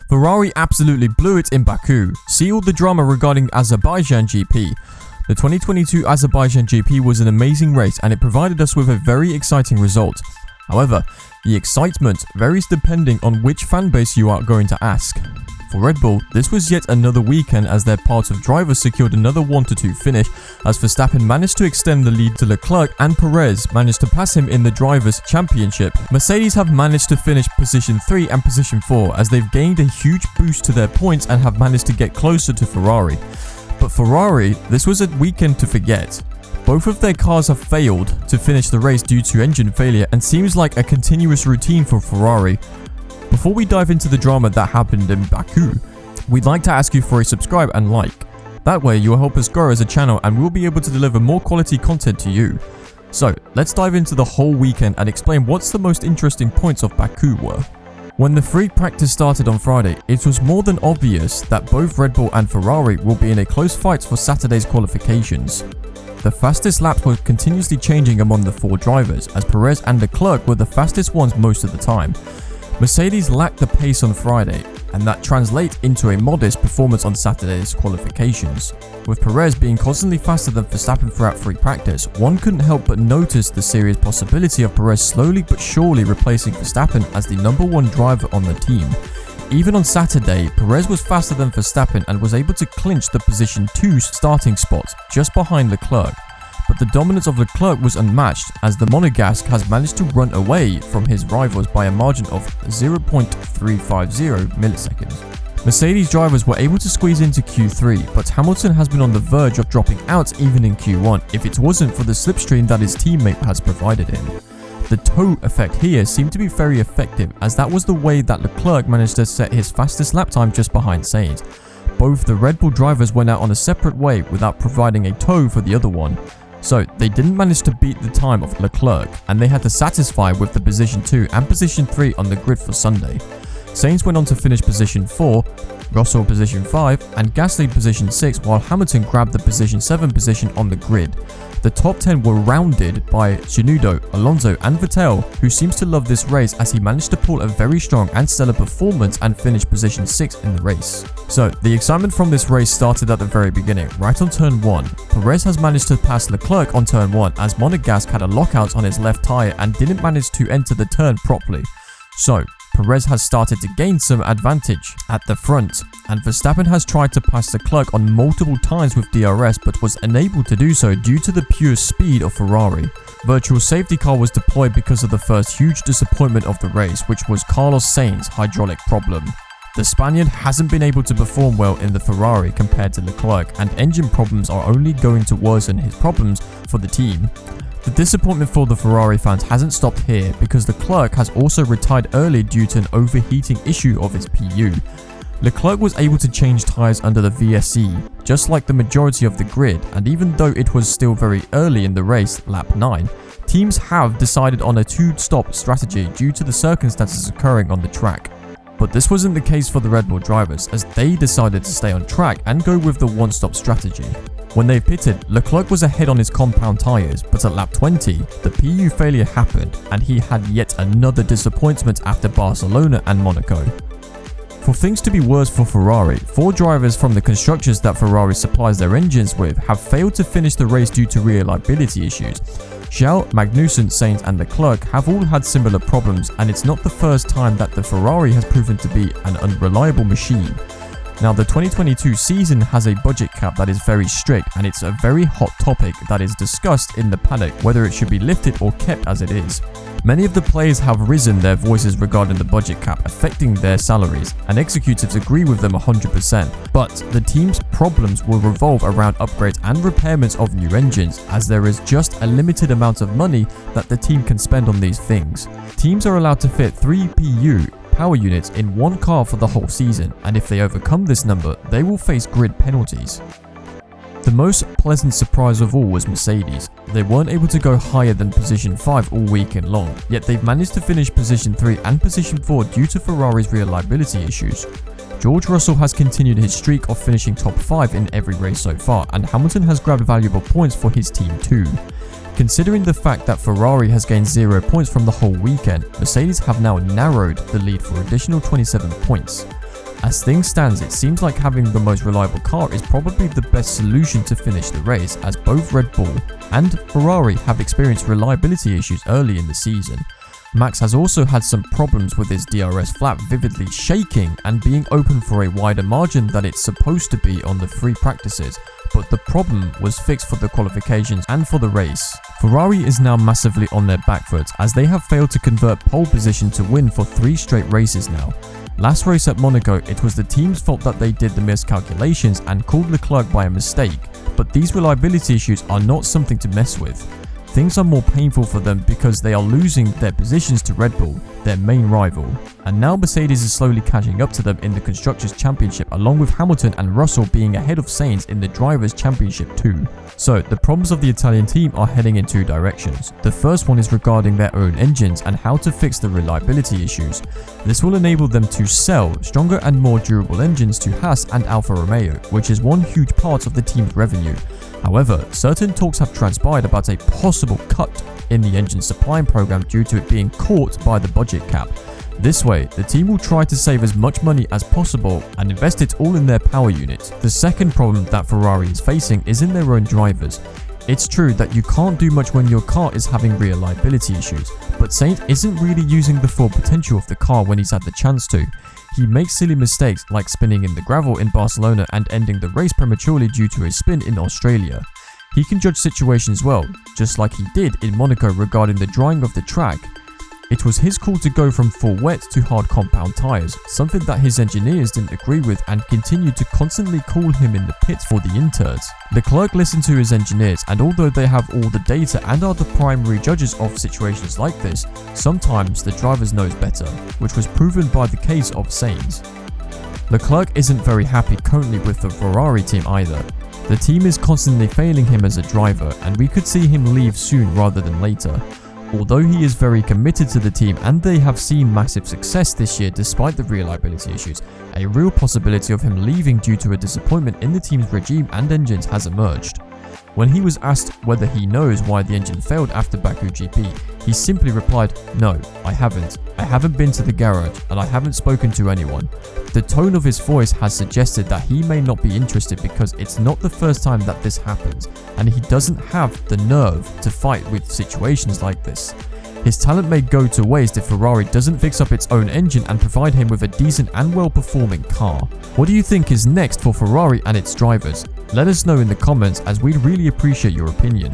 Ferrari absolutely blew it in Baku. See all the drama regarding Azerbaijan GP. The 2022 Azerbaijan GP was an amazing race and it provided us with a very exciting result. However, the excitement varies depending on which fanbase you are going to ask. For Red Bull, this was yet another weekend as their part of drivers secured another 1-2 finish as Verstappen managed to extend the lead to Leclerc and Perez managed to pass him in the Drivers' Championship. Mercedes have managed to finish position 3 and position 4 as they've gained a huge boost to their points and have managed to get closer to Ferrari. But Ferrari, this was a weekend to forget. Both of their cars have failed to finish the race due to engine failure and seems like a continuous routine for Ferrari. Before we dive into the drama that happened in Baku, we'd like to ask you for a subscribe and like. That way you will help us grow as a channel and we'll be able to deliver more quality content to you. So let's dive into the whole weekend and explain what's the most interesting points of Baku were. When the free practice started on Friday, it was more than obvious that both Red Bull and Ferrari will be in a close fight for Saturday's qualifications. The fastest laps were continuously changing among the 4 drivers as Perez and Leclerc were the fastest ones most of the time. Mercedes lacked the pace on Friday, and that translates into a modest performance on Saturday's qualifications. With Perez being constantly faster than Verstappen throughout free practice, one couldn't help but notice the serious possibility of Perez slowly but surely replacing Verstappen as the #1 driver on the team. Even on Saturday, Perez was faster than Verstappen and was able to clinch the position 2 starting spot just behind Leclerc. But the dominance of Leclerc was unmatched as the Monegasque has managed to run away from his rivals by a margin of 0.350 milliseconds. Mercedes drivers were able to squeeze into Q3, but Hamilton has been on the verge of dropping out even in Q1 if it wasn't for the slipstream that his teammate has provided him. The toe effect here seemed to be very effective as that was the way that Leclerc managed to set his fastest lap time just behind Sainz. Both the Red Bull drivers went out on a separate way without providing a toe for the other one. So they didn't manage to beat the time of Leclerc and they had to satisfy with the position 2 and position 3 on the grid for Sunday. Sainz went on to finish position 4, Russell position 5 and Gasly position 6 while Hamilton grabbed the position 7 position on the grid. The top 10 were rounded by Tsunoda, Alonso and Vettel, who seems to love this race as he managed to pull a very strong and stellar performance and finish position 6 in the race. So the excitement from this race started at the very beginning, right on turn 1. Perez has managed to pass Leclerc on turn 1 as Monegasque had a lockout on his left tyre and didn't manage to enter the turn properly. So Perez has started to gain some advantage at the front, and Verstappen has tried to pass Leclerc on multiple times with DRS but was unable to do so due to the pure speed of Ferrari. Virtual safety car was deployed because of the first huge disappointment of the race, which was Carlos Sainz's hydraulic problem. The Spaniard hasn't been able to perform well in the Ferrari compared to Leclerc, and engine problems are only going to worsen his problems for the team. The disappointment for the Ferrari fans hasn't stopped here because Leclerc has also retired early due to an overheating issue of his PU. Leclerc was able to change tyres under the VSC, just like the majority of the grid, and even though it was still very early in the race, lap 9, teams have decided on a 2-stop strategy due to the circumstances occurring on the track. But this wasn't the case for the Red Bull drivers as they decided to stay on track and go with the 1-stop strategy. When they pitted, Leclerc was ahead on his compound tyres, but at lap 20, the PU failure happened and he had yet another disappointment after Barcelona and Monaco. For things to be worse for Ferrari, 4 drivers from the constructors that Ferrari supplies their engines with have failed to finish the race due to reliability issues. Zhou, Magnussen, Sainz and Leclerc have all had similar problems, and it's not the first time that the Ferrari has proven to be an unreliable machine. Now, the 2022 season has a budget cap that is very strict, and it's a very hot topic that is discussed in the paddock whether it should be lifted or kept as it is. Many of the players have risen their voices regarding the budget cap affecting their salaries, and executives agree with them 100%. But the team's problems will revolve around upgrades and repairments of new engines, as there is just a limited amount of money that the team can spend on these things. Teams are allowed to fit 3 PU power units in one car for the whole season, and if they overcome this number, they will face grid penalties. The most pleasant surprise of all was Mercedes. They weren't able to go higher than position 5 all weekend long, yet they've managed to finish position 3 and position 4 due to Ferrari's reliability issues. George Russell has continued his streak of finishing top 5 in every race so far, and Hamilton has grabbed valuable points for his team too. Considering the fact that Ferrari has gained 0 points from the whole weekend, Mercedes have now narrowed the lead for additional 27 points. As things stands, it seems like having the most reliable car is probably the best solution to finish the race, as both Red Bull and Ferrari have experienced reliability issues early in the season. Max has also had some problems with his DRS flap vividly shaking and being open for a wider margin than it's supposed to be on the free practices, but the problem was fixed for the qualifications and for the race. Ferrari is now massively on their back foot as they have failed to convert pole position to win for 3 straight races now. Last race at Monaco, it was the team's fault that they did the miscalculations and called Leclerc by a mistake, but these reliability issues are not something to mess with. Things are more painful for them because they are losing their positions to Red Bull, their main rival. And now Mercedes is slowly catching up to them in the Constructors' Championship, along with Hamilton and Russell being ahead of Sainz in the Drivers' Championship too. So the problems of the Italian team are heading in 2 directions. The first one is regarding their own engines and how to fix the reliability issues. This will enable them to sell stronger and more durable engines to Haas and Alfa Romeo, which is one huge part of the team's revenue. However, certain talks have transpired about a possible cut in the engine supplying program due to it being caught by the budget cap. This way, the team will try to save as much money as possible and invest it all in their power unit. The second problem that Ferrari is facing is in their own drivers. It's true that you can't do much when your car is having reliability issues, but Sainz isn't really using the full potential of the car when he's had the chance to. He makes silly mistakes like spinning in the gravel in Barcelona and ending the race prematurely due to a spin in Australia. He can judge situations well, just like he did in Monaco regarding the drying of the track. It was his call to go from full wet to hard compound tyres, something that his engineers didn't agree with and continued to constantly call him in the pits for the interns. Leclerc listened to his engineers, and although they have all the data and are the primary judges of situations like this, sometimes the drivers knows better, which was proven by the case of Sainz. Leclerc isn't very happy currently with the Ferrari team either. The team is constantly failing him as a driver, and we could see him leave soon rather than later. Although he is very committed to the team and they have seen massive success this year despite the reliability issues, a real possibility of him leaving due to a disappointment in the team's regime and engines has emerged. When he was asked whether he knows why the engine failed after Baku GP, he simply replied, "No, I haven't. I haven't been to the garage and I haven't spoken to anyone." The tone of his voice has suggested that he may not be interested because it's not the first time that this happens, and he doesn't have the nerve to fight with situations like this. His talent may go to waste if Ferrari doesn't fix up its own engine and provide him with a decent and well-performing car. What do you think is next for Ferrari and its drivers? Let us know in the comments, as we'd really appreciate your opinion.